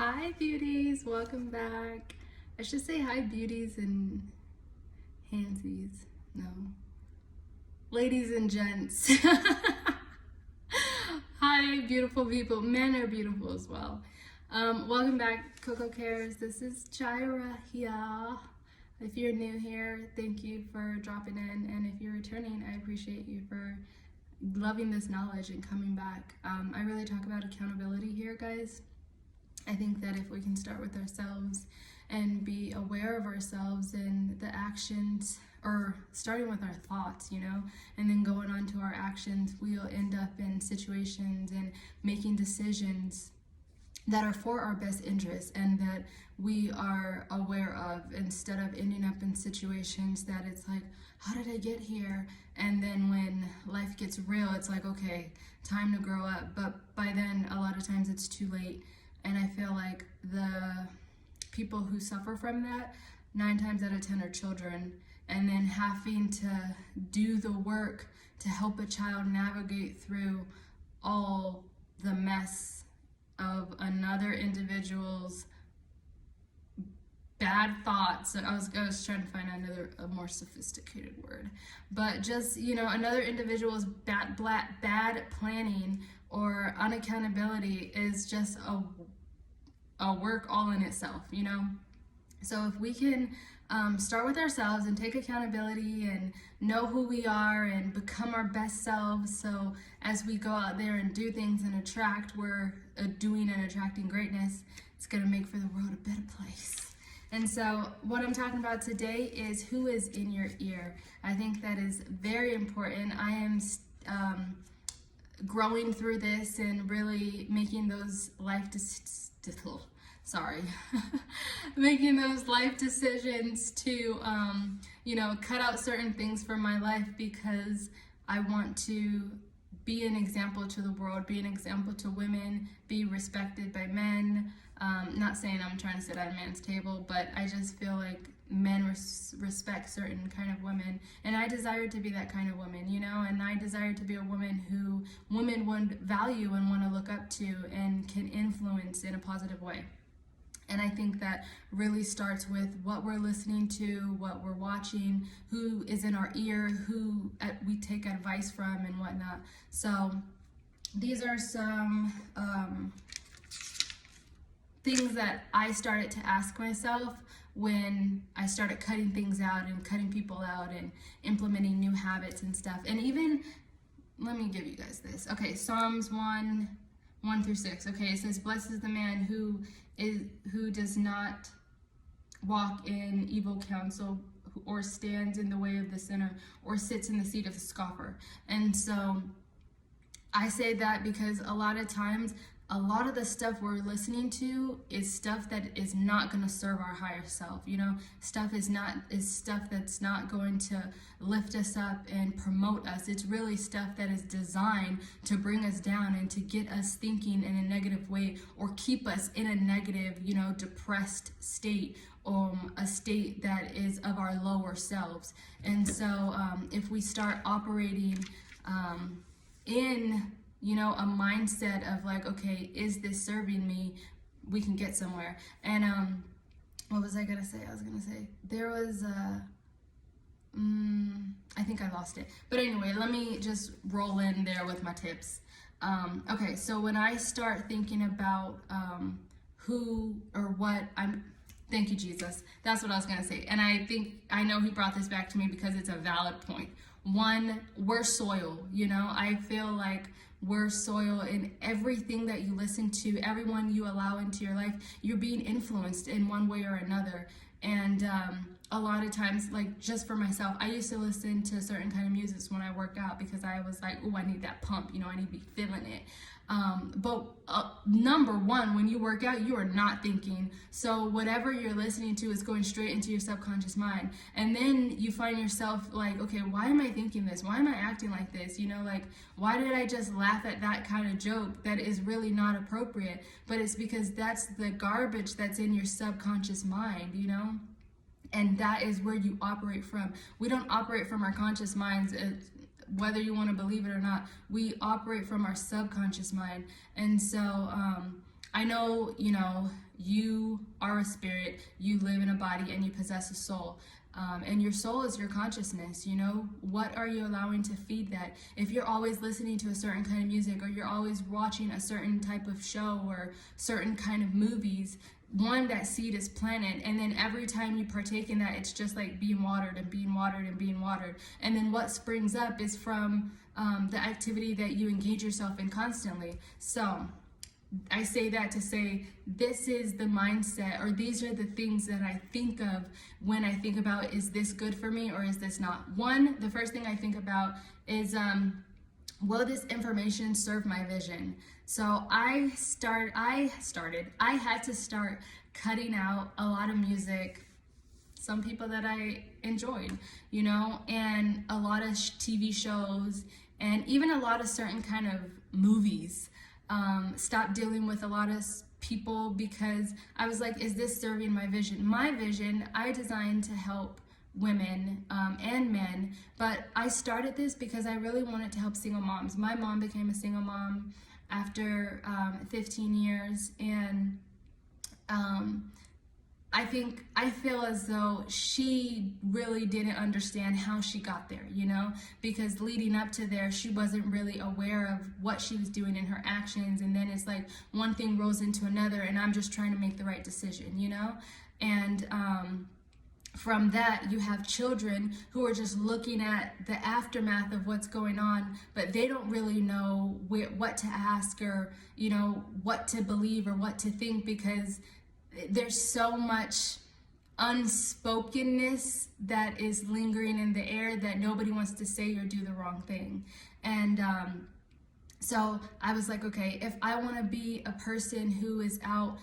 Hi beauties, welcome back. I should say hi beauties and handsies. No. Ladies and gents. Hi beautiful people. Men are beautiful as well. Welcome back, Coco Cares. This is Jireh here. If you're new here, thank you for dropping in. And if you're returning, I appreciate you for loving this knowledge and coming back. I really talk about accountability here, guys. I think that if we can start with ourselves and be aware of ourselves and the actions, or starting with our thoughts, and then going on to our actions, we'll end up in situations and making decisions that are for our best interest and that we are aware of, instead of ending up in situations that it's like, how did I get here? And then when life gets real, it's like, okay, time to grow up. But by then, a lot of times it's too late. And I feel like the people who suffer from that, 9 times out of 10 are children. And then having to do the work to help a child navigate through all the mess of another individual's bad thoughts. I was trying to find a more sophisticated word, but just another individual's bad planning or unaccountability is just a work all in itself. So if we can start with ourselves and take accountability and know who we are and become our best selves, so as we go out there and do things and attract, we're doing and attracting greatness, it's going to make for the world a better place. And so what I'm talking about today is who is in your ear. I think that is very important. I am growing through this and really making those making those life decisions to cut out certain things from my life, because I want to be an example to the world, be an example to women, be respected by men. Not saying I'm trying to sit at a man's table, but I just feel like men respect certain kind of women, and I desire to be that kind of woman, and I desire to be a woman who women would value and want to look up to and can influence in a positive way. And I think that really starts with what we're listening to, what we're watching, who is in our ear, who we take advice from, and whatnot. So these are some things that I started to ask myself when I started cutting things out and cutting people out and implementing new habits and stuff. And even, let me give you guys this. Okay, Psalms 1:1-6. Okay, it says, "Blessed is the man who does not walk in evil counsel, or stands in the way of the sinner, or sits in the seat of the scoffer." And so I say that because a lot of times, a lot of the stuff we're listening to is stuff that is not going to serve our higher self. Stuff is stuff that's not going to lift us up and promote us. It's really stuff that is designed to bring us down and to get us thinking in a negative way, or keep us in a negative, depressed state, a state that is of our lower selves. And so if we start operating in a mindset of like, okay, is this serving me? We can get somewhere. And what was I gonna say? There was I think I lost it. But anyway, let me just roll in there with my tips. Okay, so when I start thinking about who or what thank you, Jesus. That's what I was gonna say. And I know he brought this back to me because it's a valid point. One, we're soil, I feel like we're soil in everything that you listen to, everyone you allow into your life, you're being influenced in one way or another. And a lot of times, like just for myself, I used to listen to certain kind of music when I worked out because I was like, oh, I need that pump, I need to be feeling it. But number one, when you work out, you are not thinking. So whatever you're listening to is going straight into your subconscious mind. And then you find yourself like, okay, why am I thinking this? Why am I acting like this? Like, why did I just laugh at that kind of joke that is really not appropriate? But it's because that's the garbage that's in your subconscious mind, And that is where you operate from. We don't operate from our conscious minds. Whether you want to believe it or not, we operate from our subconscious mind. And so I know, you know, you are a spirit, you live in a body, and you possess a soul. And your soul is your consciousness, you know? What are you allowing to feed that? If you're always listening to a certain kind of music, or you're always watching a certain type of show or certain kind of movies, one, that seed is planted, and then every time you partake in that, it's just like being watered and being watered and being watered. And then what springs up is from the activity that you engage yourself in constantly. So I say that to say, this is the mindset, or these are the things that I think of when I think about, is this good for me or is this not? One, the first thing I think about is, will this information serve my vision? So I had to start cutting out a lot of music, some people that I enjoyed, you know, and a lot of TV shows, and even a lot of certain kind of movies. Stop dealing with a lot of people, because I was like, is this serving my vision? My vision, I designed to help women and men, but I started this because I really wanted to help single moms. My mom became a single mom after 15 years, and I feel as though she really didn't understand how she got there, you know, because leading up to there, she wasn't really aware of what she was doing in her actions. And then it's like one thing rolls into another, and I'm just trying to make the right decision, you know? And from that, you have children who are just looking at the aftermath of what's going on, but they don't really know what to ask, or, you know, what to believe or what to think, because there's so much unspokenness that is lingering in the air that nobody wants to say or do the wrong thing. And so I was like, okay, if I want to be a person who is out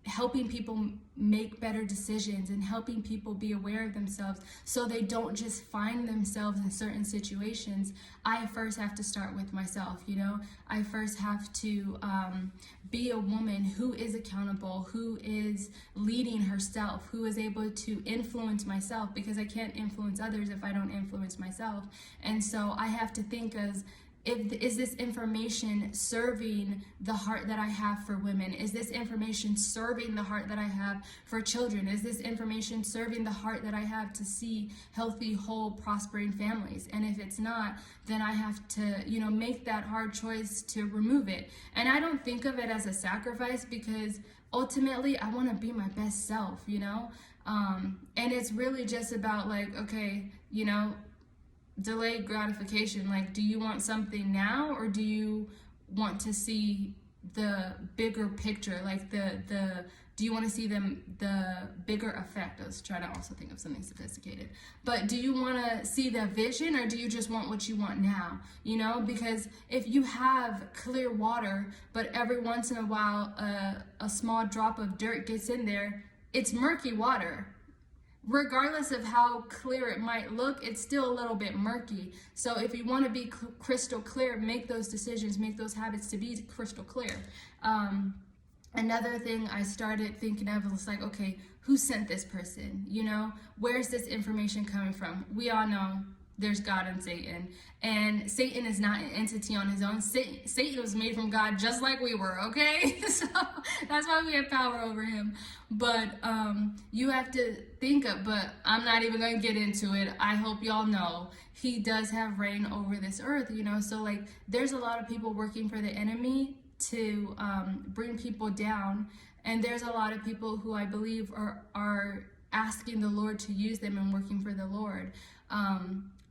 helping people make better decisions, and helping people be aware of themselves so they don't just find themselves in certain situations, I first have to start with myself, you know? I first have to be a woman who is accountable, who is leading herself, who is able to influence myself, because I can't influence others if I don't influence myself. And so I have to think as, is this information serving the heart that I have for women? Is this information serving the heart that I have for children? Is this information serving the heart that I have to see healthy, whole, prospering families? And if it's not, then I have to, you know, make that hard choice to remove it. And I don't think of it as a sacrifice, because ultimately I want to be my best self, you know? And it's really just about like, okay, you know, delayed gratification. Like, do you want something now, or do you want to see the bigger picture? Like do you want to see the bigger effect? I was trying to also think of something sophisticated. But do you want to see the vision, or do you just want what you want now? You know, because if you have clear water, but every once in a while a small drop of dirt gets in there, it's murky water. Regardless of how clear it might look, it's still a little bit murky. So if you want to be crystal clear, make those decisions, make those habits to be crystal clear. Another thing I started thinking of was like, okay, who sent this person? You know, where's this information coming from? We all know there's God and Satan. And Satan is not an entity on his own. Satan was made from God just like we were, okay? So that's why we have power over him. But you have to think of, but I'm not even going to get into it. I hope y'all know he does have reign over this earth, you know? So like, there's a lot of people working for the enemy to bring people down. And there's a lot of people who I believe are asking the Lord to use them and working for the Lord.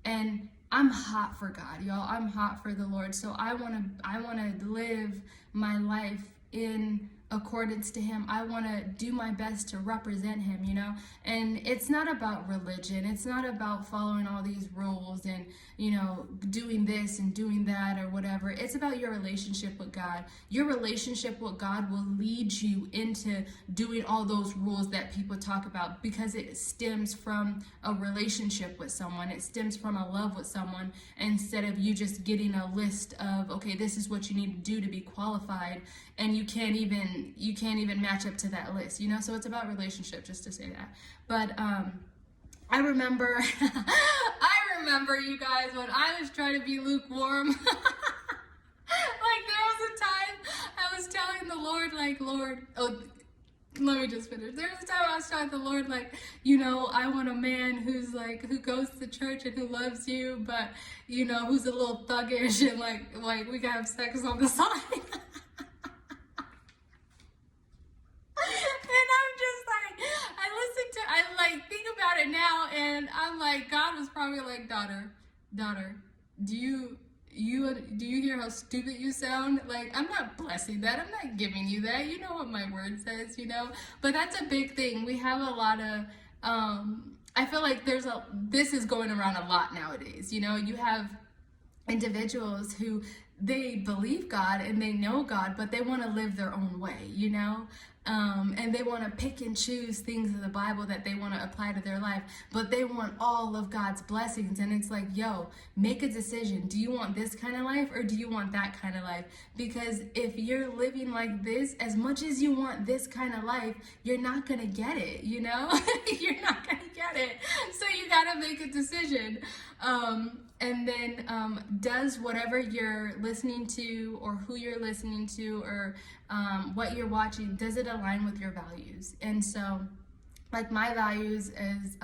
And I'm hot for God, y'all. I'm hot for the Lord. So I want to live my life in accordance to him. I want to do my best to represent him, you know? And it's not about religion. It's not about following all these rules and, you know, doing this and doing that or whatever. It's about your relationship with God. Your relationship with God will lead you into doing all those rules that people talk about, because it stems from a relationship with someone. It stems from a love with someone, instead of you just getting a list of, okay, this is what you need to do to be qualified, and you can't even match up to that list, you know? So it's about relationship, just to say that. But I remember you guys, when I was trying to be lukewarm. Like, there was a time I was telling the Lord, like, Lord, oh, let me just finish. There was a time I was telling the Lord, like, you know, I want a man who's like, who goes to church and who loves you, but, you know, who's a little thuggish and like we can have sex on the side. And I'm just like, I like think about it now, and I'm like, God was probably like, daughter, do you hear how stupid you sound? Like, I'm not blessing that. I'm not giving you that. You know what my word says, you know? But that's a big thing. We have a lot of, I feel like this is going around a lot nowadays. You know, you have individuals who they believe God and they know God, but they want to live their own way, you know? And they want to pick and choose things of the Bible that they want to apply to their life, but they want all of God's blessings. And it's like, yo, make a decision. Do you want this kind of life or do you want that kind of life? Because if you're living like this, as much as you want this kind of life, you're not going to get it, you know? You're not going to get it. So you got to make a decision. And then does whatever you're listening to or who you're listening to or what you're watching, does it align with your values? And so, like, my values is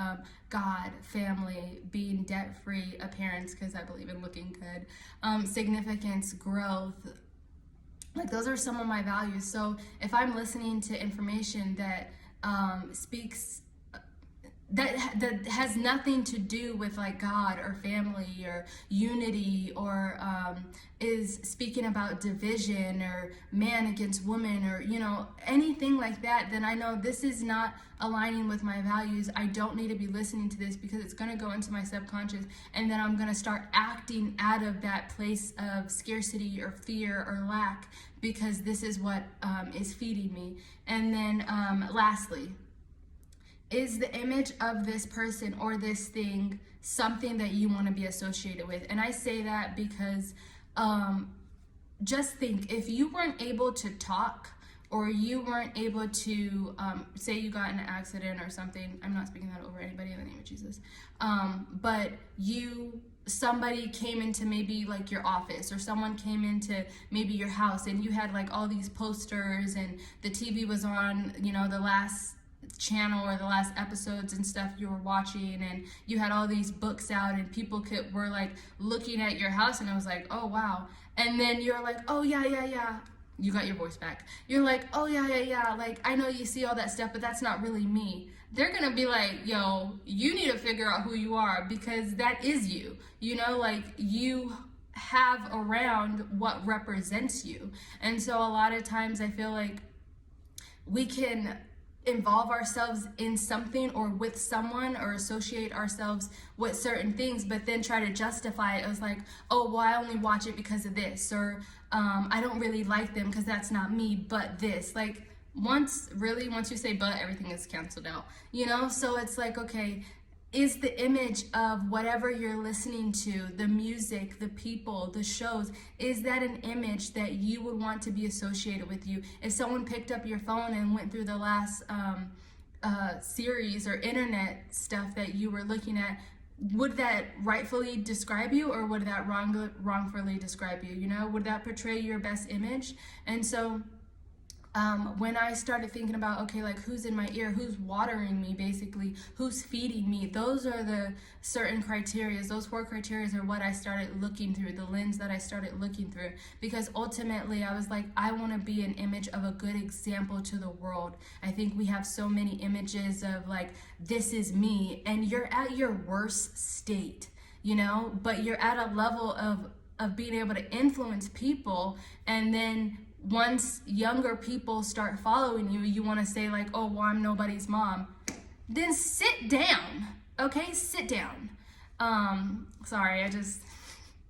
God, family, being debt-free, appearance, because I believe in looking good, significance, growth. Like, those are some of my values. So if I'm listening to information that speaks that has nothing to do with like God or family or unity or is speaking about division or man against woman or, you know, anything like that, then I know this is not aligning with my values. I don't need to be listening to this because it's going to go into my subconscious, and then I'm going to start acting out of that place of scarcity or fear or lack because this is what is feeding me. And then lastly, is the image of this person or this thing something that you want to be associated with? And I say that because just think, if you weren't able to talk or you weren't able to, say you got in an accident or something, I'm not speaking that over anybody in the name of Jesus, but somebody came into maybe like your office or someone came into maybe your house and you had like all these posters and the TV was on, you know, the last channel or the last episodes and stuff you were watching, and you had all these books out and people were like looking at your house and it was like, oh wow. And then you're like, oh yeah, you got your voice back. You're like, oh yeah, like I know you see all that stuff, but that's not really me. They're gonna be like, yo, you need to figure out who you are, because that is you, you know, like you have around what represents you. And so a lot of times I feel like we can involve ourselves in something or with someone or associate ourselves with certain things, but then try to justify it. It was like, oh, well, I only watch it because of this, or I don't really like them because that's not me, but this. Like, once you say but, everything is canceled out, you know? So it's like, okay, is the image of whatever you're listening to, the music, the people, the shows, is that an image that you would want to be associated with you? If someone picked up your phone and went through the last series or internet stuff that you were looking at, would that rightfully describe you, or would that wrongfully describe you? You know, would that portray your best image? And so when I started thinking about, okay, like who's in my ear, who's watering me, basically, who's feeding me, those are the certain criteria. Those 4 criteria are what I started looking through, the lens that I started looking through, because ultimately I was like, I want to be an image of a good example to the world. I think we have so many images of like, this is me, and you're at your worst state, you know, but you're at a level of being able to influence people. And then once younger people start following you, you want to say like, oh, well, I'm nobody's mom. Then sit down, okay? Sit down. Sorry,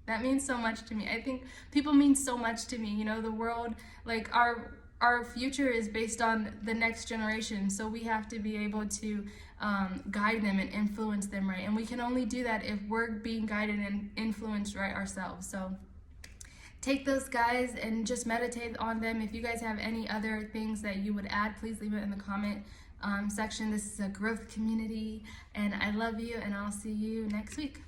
that means so much to me. I think people mean so much to me. You know, the world, like our future is based on the next generation. So we have to be able to guide them and influence them right. And we can only do that if we're being guided and influenced right ourselves. So take those guys and just meditate on them. If you guys have any other things that you would add, please leave it in the comment section. This is a growth community, and I love you, and I'll see you next week.